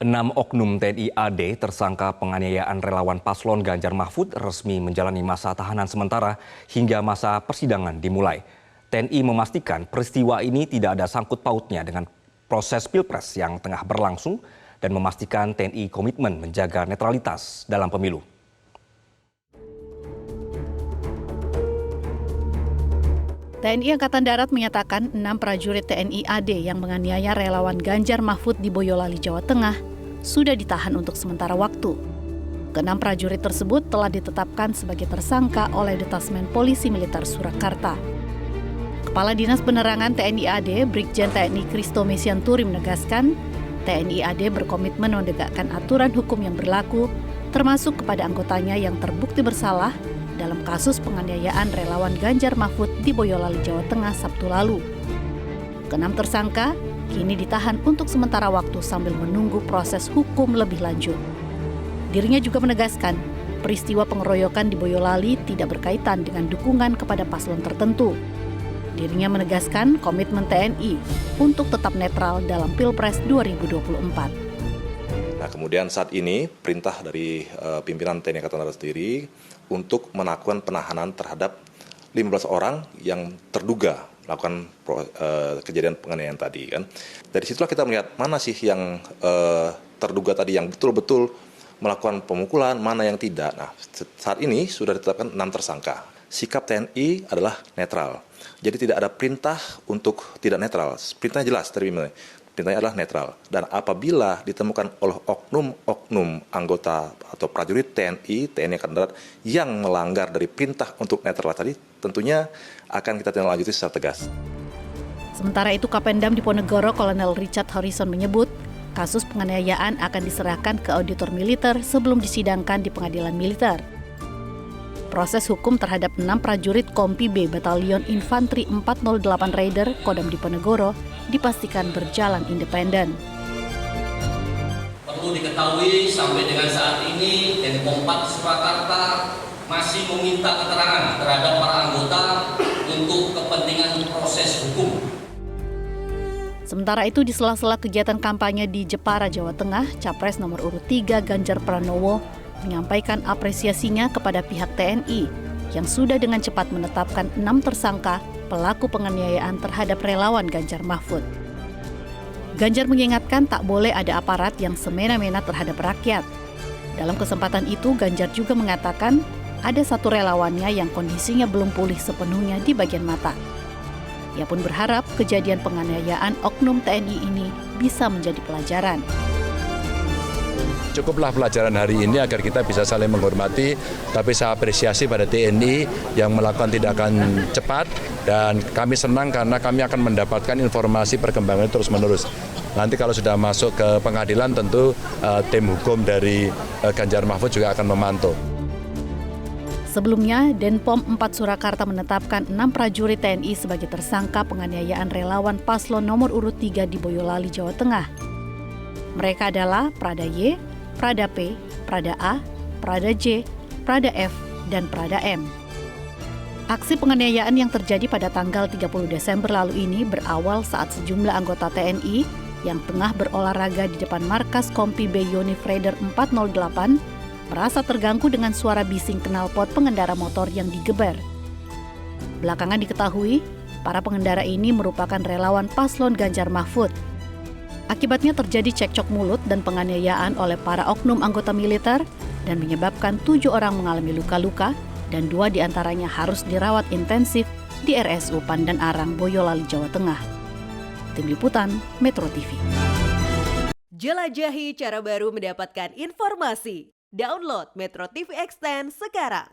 6 oknum TNI AD tersangka penganiayaan relawan paslon Ganjar Mahfud resmi menjalani masa tahanan sementara hingga masa persidangan dimulai. TNI memastikan peristiwa ini tidak ada sangkut pautnya dengan proses Pilpres yang tengah berlangsung dan memastikan TNI komitmen menjaga netralitas dalam pemilu. TNI Angkatan Darat menyatakan 6 prajurit TNI AD yang menganiaya relawan Ganjar Mahfud di Boyolali, Jawa Tengah sudah ditahan untuk sementara waktu. Ke-6 prajurit tersebut telah ditetapkan sebagai tersangka oleh Detasmen Polisi Militer Surakarta. Kepala Dinas Penerangan TNI AD, Brigjen TNI Christo Mesianturi menegaskan, TNI AD berkomitmen menegakkan aturan hukum yang berlaku, termasuk kepada anggotanya yang terbukti bersalah dalam kasus penganiayaan relawan Ganjar Mahfud di Boyolali, Jawa Tengah Sabtu lalu. Ke-6 tersangka kini ditahan untuk sementara waktu sambil menunggu proses hukum lebih lanjut. Dirinya juga menegaskan, peristiwa pengeroyokan di Boyolali tidak berkaitan dengan dukungan kepada paslon tertentu. Dirinya menegaskan komitmen TNI untuk tetap netral dalam Pilpres 2024. Nah, kemudian saat ini perintah dari pimpinan TNI Angkatan Darat sendiri untuk melakukan penahanan terhadap 15 orang yang terduga melakukan kejadian penganiayaan tadi kan. Dari situlah kita melihat mana sih yang terduga tadi yang betul-betul melakukan pemukulan, mana yang tidak. Nah, saat ini sudah ditetapkan 6 tersangka. Sikap TNI adalah netral. Jadi tidak ada perintah untuk tidak netral. Perintahnya jelas dari pimpinan. Perintahnya adalah netral. Dan apabila ditemukan oleh oknum anggota atau prajurit TNI Angkatan Darat yang melanggar dari perintah untuk netral tadi, tentunya akan kita tindak lanjuti secara tegas. Sementara itu, Kapendam Diponegoro Kolonel Richard Harrison menyebut, kasus penganiayaan akan diserahkan ke auditor militer sebelum disidangkan di pengadilan militer. Proses hukum terhadap 6 prajurit Kompi B Batalion Infanteri 408 Raider Kodam Diponegoro dipastikan berjalan independen. Perlu diketahui sampai dengan saat ini Denpom 4 Surakarta masih meminta keterangan terhadap para anggota untuk kepentingan proses hukum. Sementara itu, di sela-sela kegiatan kampanye di Jepara, Jawa Tengah, Capres nomor urut 3 Ganjar Pranowo menyampaikan apresiasinya kepada pihak TNI yang sudah dengan cepat menetapkan 6 tersangka pelaku penganiayaan terhadap relawan Ganjar Mahfud. Ganjar mengingatkan tak boleh ada aparat yang semena-mena terhadap rakyat. Dalam kesempatan itu, Ganjar juga mengatakan ada satu relawannya yang kondisinya belum pulih sepenuhnya di bagian mata. Ia pun berharap kejadian penganiayaan oknum TNI ini bisa menjadi pelajaran. Cukuplah pelajaran hari ini agar kita bisa saling menghormati, tapi saya apresiasi pada TNI yang melakukan tindakan cepat dan kami senang karena kami akan mendapatkan informasi perkembangan terus-menerus. Nanti kalau sudah masuk ke pengadilan tentu tim hukum dari Ganjar Mahfud juga akan memantau. Sebelumnya, Denpom 4 Surakarta menetapkan 6 prajurit TNI sebagai tersangka penganiayaan relawan paslon nomor urut 3 di Boyolali, Jawa Tengah. Mereka adalah Prada Y, Prada P, Prada A, Prada J, Prada F, dan Prada M. Aksi penganiayaan yang terjadi pada tanggal 30 Desember lalu ini berawal saat sejumlah anggota TNI yang tengah berolahraga di depan markas Kompi B Yonif Raider 408 merasa terganggu dengan suara bising knalpot pengendara motor yang digeber. Belakangan diketahui, para pengendara ini merupakan relawan paslon Ganjar Mahfud. Akibatnya terjadi cekcok mulut dan penganiayaan oleh para oknum anggota militer dan menyebabkan 7 orang mengalami luka-luka dan 2 diantaranya harus dirawat intensif di RSU Pandan Arang, Boyolali, Jawa Tengah. Tim Liputan, Metro TV. Jelajahi cara baru mendapatkan informasi. Download Metro TV Extend sekarang.